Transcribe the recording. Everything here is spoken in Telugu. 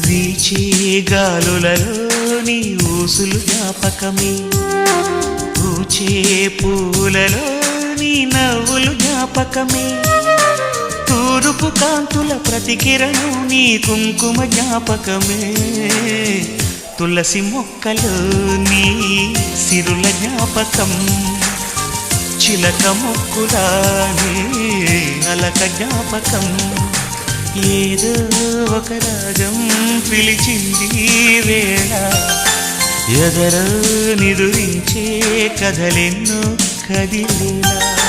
వీచే గాలులలో నీ ఊసులు జ్ఞాపకమే, పూచే పూలలో నీ నవ్వులు జ్ఞాపకమే, తూరుపు కాంతుల ప్రతికిరణం నీ కుంకుమ జ్ఞాపకమే, తులసి మొక్కలో నీ సిరుల జ్ఞాపకం, చిలక మొక్కులానే అలక జ్ఞాపకం, ఏదో ఒక రాగం పిలిచింది వేళ, ఎదరో నిదురించే కథలెన్నో కదిలేలా.